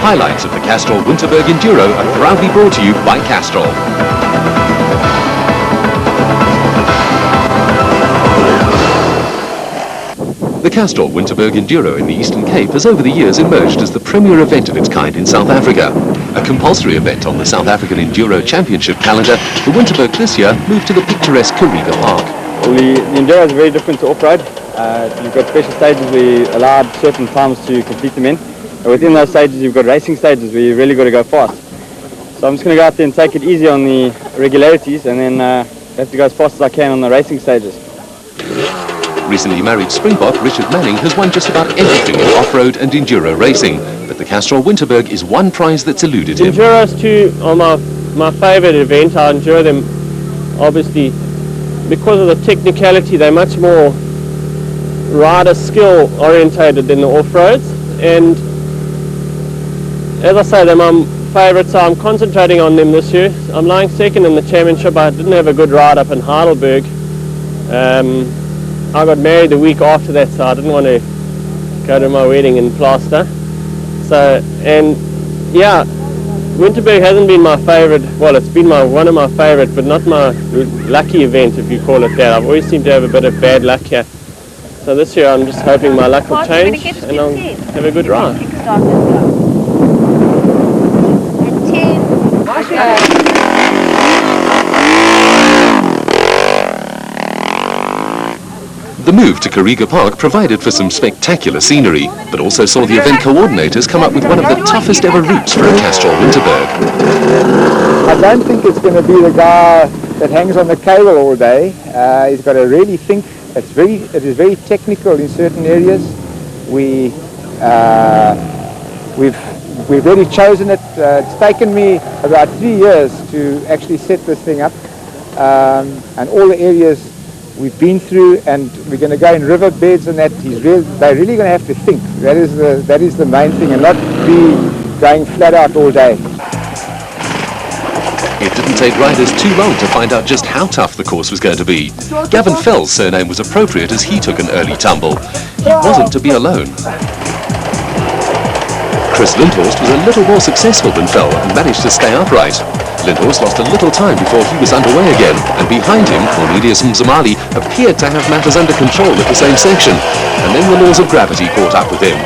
highlights of the Castrol Winterberg Enduro are proudly brought to you by Castrol. The Castrol Winterberg Enduro in the Eastern Cape has over the years emerged as the premier event of its kind in South Africa. A compulsory event on the South African Enduro Championship calendar, the Winterberg this year moved to the picturesque Kariga Park. Well, the Enduro is very different to off-road. You've got special stages where you're allowed certain times to complete them in. And within those stages you've got racing stages where you really got to go fast. So I'm just going to go out there and take it easy on the regularities and then have to go as fast as I can on the racing stages. Recently married Springbok Richard Manning has won just about everything in off-road and enduro racing, but the Castrol Winterberg is one prize that's eluded him. Enduros too are my favourite event. I enjoy them obviously because of the technicality. They're much more rider skill orientated than the off-roads, and as I say, they're my favourite, so I'm concentrating on them this year. I'm lying second in the championship. I didn't have a good ride up in Heidelberg. I got married the week after that, so I didn't want to go to my wedding in Plaster. So, and yeah, Winterberg hasn't been my favourite. Well, it's been one of my favourite, but not my lucky event, if you call it that. I've always seemed to have a bit of bad luck here. So this year I'm just hoping my luck will change and I'll have a good ride. The move to Kariga Park provided for some spectacular scenery, but also saw the event coordinators come up with one of the toughest ever routes for a Castrol Winterberg. I don't think it's going to be the guy that hangs on the cable all day. He's got to really think. It is very technical in certain areas. We've already chosen it. It's taken me about 3 years to actually set this thing up, and all the areas we've been through, and we're going to go in river beds and that. They're really going to have to think. That is the main thing, and not be going flat out all day. It didn't take riders too long to find out just how tough the course was going to be. Gavin Fell's surname was appropriate as he took an early tumble. He wasn't to be alone. Chris Lindhorst was a little more successful than Fell and managed to stay upright. Lindhorst lost a little time before he was underway again, and behind him, Cornelius Mzamali appeared to have matters under control at the same section, and then the laws of gravity caught up with him.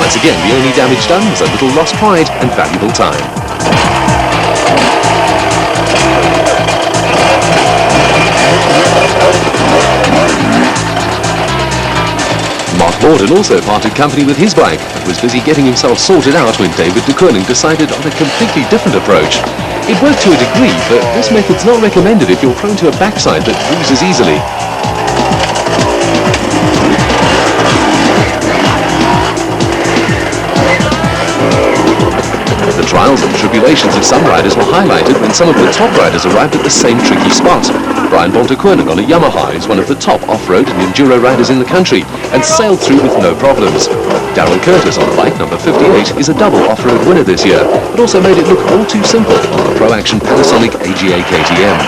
Once again, the only damage done was a little lost pride and valuable time. Mark Borden also parted company with his bike and was busy getting himself sorted out when David de Koning decided on a completely different approach. It worked to a degree, but this method's not recommended if you're prone to a backside that bruises easily. The trials and tribulations of some riders were highlighted when some of the top riders arrived at the same tricky spot. Brian Bonte-Koning on a Yamaha is one of the top off-road and enduro riders in the country and sailed through with no problems. Darren Curtis on bike number 58 is a double off-road winner this year, but also made it look all too simple on the Pro Action Panasonic AGA KTM.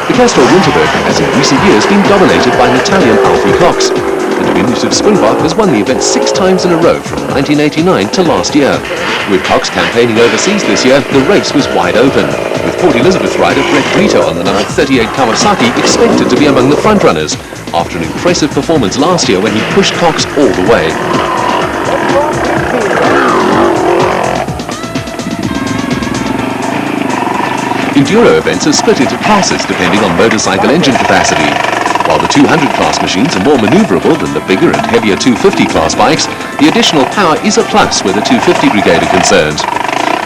The Castrol Winterberg has in recent years been dominated by an Italian Alfie Cox. The diminutive Springbok has won the event 6 times in a row from 1989 to last year. With Cox campaigning overseas this year, the race was wide open, with Port Elizabeth rider Brett Brito on the number 38 Kawasaki expected to be among the frontrunners, after an impressive performance last year when he pushed Cox all the way. Enduro events are split into classes depending on motorcycle engine capacity. While the 200 class machines are more manoeuvrable than the bigger and heavier 250 class bikes, the additional power is a plus where the 250 brigade are concerned.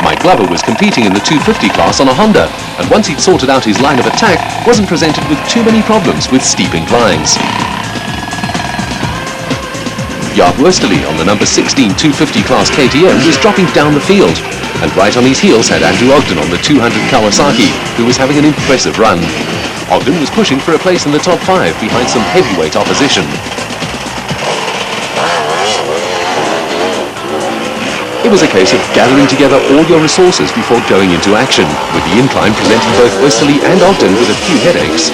Mike Glover was competing in the 250 class on a Honda, and once he'd sorted out his line of attack, wasn't presented with too many problems with steep inclines. Jaap Westerly on the number 16 250 class KTM was dropping down the field, and right on his heels had Andrew Ogden on the 200 Kawasaki, who was having an impressive run. Ogden was pushing for a place in the top 5 behind some heavyweight opposition. It was a case of gathering together all your resources before going into action, with the incline presenting both Westerly and Ogden with a few headaches.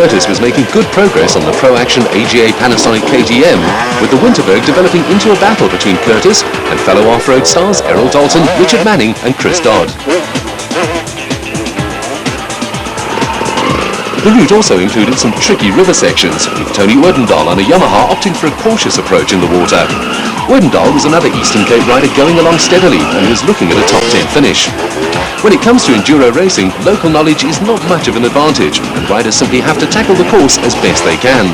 Curtis was making good progress on the Pro Action AGA Panasonic KTM, with the Winterberg developing into a battle between Curtis and fellow off-road stars Errol Dalton, Richard Manning and Chris Dodd. The route also included some tricky river sections, with Tony Werdendahl on a Yamaha opting for a cautious approach in the water. Werdendahl was another Eastern Cape rider going along steadily and was looking at a top 10 finish. When it comes to enduro racing, local knowledge is not much of an advantage, and riders simply have to tackle the course as best they can.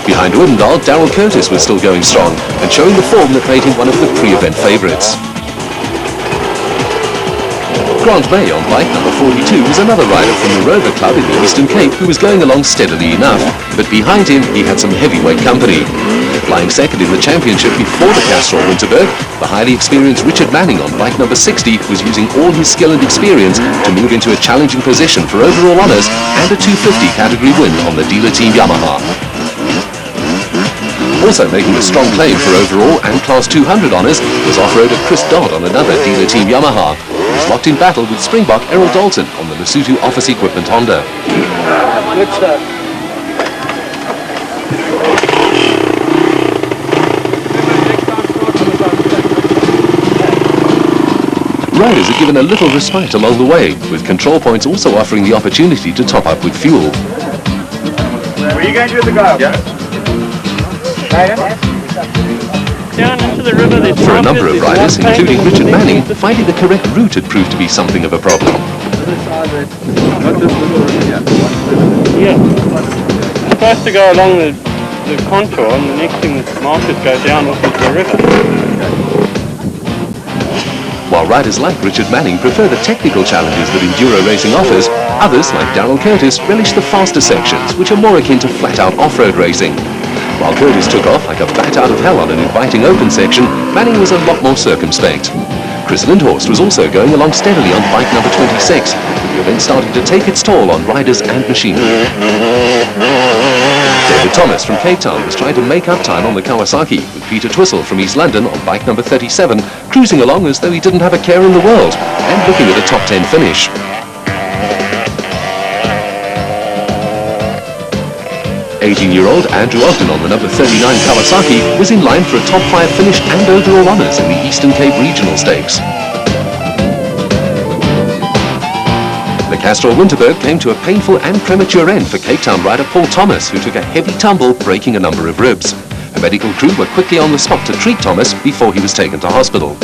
Behind Werdendahl, Darrell Curtis was still going strong and showing the form that made him one of the pre-event favourites. Grant May on bike number 42 was another rider from the Rover Club in the Eastern Cape who was going along steadily enough, but behind him he had some heavyweight company. Flying second in the championship before the Castrol Winterberg, the highly experienced Richard Manning on bike number 60 was using all his skill and experience to move into a challenging position for overall honours and a 250 category win on the dealer team Yamaha. Also making a strong claim for overall and Class 200 honours was off-roader Chris Dodd on another dealer team Yamaha, who was locked in battle with Springbok Errol Dalton on the Lesotho Office Equipment Honda. Riders are given a little respite along the way, with control points also offering the opportunity to top up with fuel. Where are you going to do the go? Yeah. Down into the river, there's For a number of riders, including Richard Manning, finding the correct route had proved to be something of a problem. Yeah. It's supposed to go along the contour, and the next thing the markers go down off into the river. While riders like Richard Manning prefer the technical challenges that enduro racing offers, others, like Darrell Curtis, relish the faster sections, which are more akin to flat-out off-road racing. While Curtis took off like a bat out of hell on an inviting open section, Manning was a lot more circumspect. Chris Lindhorst was also going along steadily on bike number 26, with the event starting to take its toll on riders and machinery. David Thomas from Cape Town was trying to make up time on the Kawasaki, with Peter Twistle from East London on bike number 37, cruising along as though he didn't have a care in the world, and looking at a top 10 finish. 18-year-old Andrew Ogden on the number 39 Kawasaki was in line for a top 5 finish and overall honours in the Eastern Cape Regional Stakes. The Castrol Winterberg came to a painful and premature end for Cape Town rider Paul Thomas, who took a heavy tumble, breaking a number of ribs. A medical crew were quickly on the spot to treat Thomas before he was taken to hospital.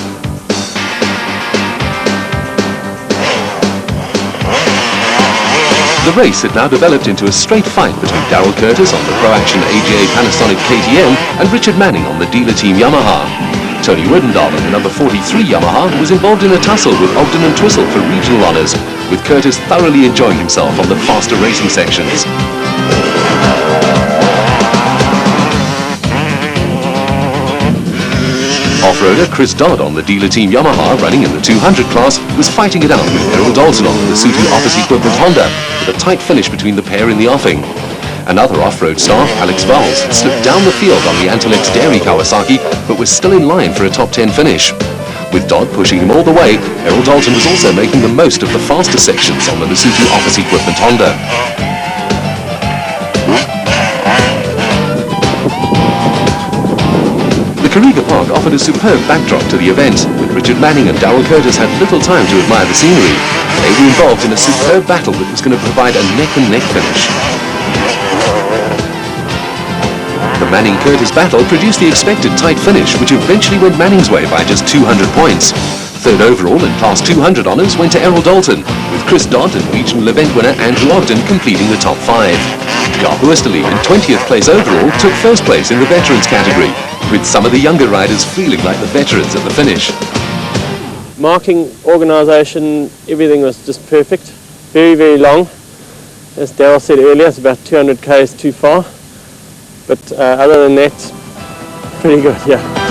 The race had now developed into a straight fight between Darrell Curtis on the Pro Action AGA Panasonic KTM and Richard Manning on the dealer team Yamaha. Tony Werdendahl on the number 43 Yamaha was involved in a tussle with Ogden and Twistle for regional honours, with Curtis thoroughly enjoying himself on the faster racing sections. Off-roader Chris Dodd on the dealer team Yamaha, running in the 200 class, was fighting it out with Errol Dalton on the Lesotho Office Equipment Honda, with a tight finish between the pair in the offing. Another off-road star, Alex Valls, slipped down the field on the Antolex Dairy Kawasaki, but was still in line for a top 10 finish. With Dodd pushing him all the way, Errol Dalton was also making the most of the faster sections on the Lesotho Office Equipment Honda. The Kariga Park offered a superb backdrop to the event, with Richard Manning and Darrell Curtis had little time to admire the scenery. They were involved in a superb battle that was going to provide a neck-and-neck finish. The Manning-Curtis battle produced the expected tight finish, which eventually went Manning's way by just 200 points. Third overall in Class 200 honours went to Errol Dalton, with Chris Dodd and regional event winner Andrew Ogden completing the top 5. Garth Westerly, in 20th place overall, took first place in the veterans category, with some of the younger riders feeling like the veterans at the finish. Marking, organisation, everything was just perfect. Very, very long. As Darrell said earlier, it's about 200 k's too far. But other than that, pretty good, yeah.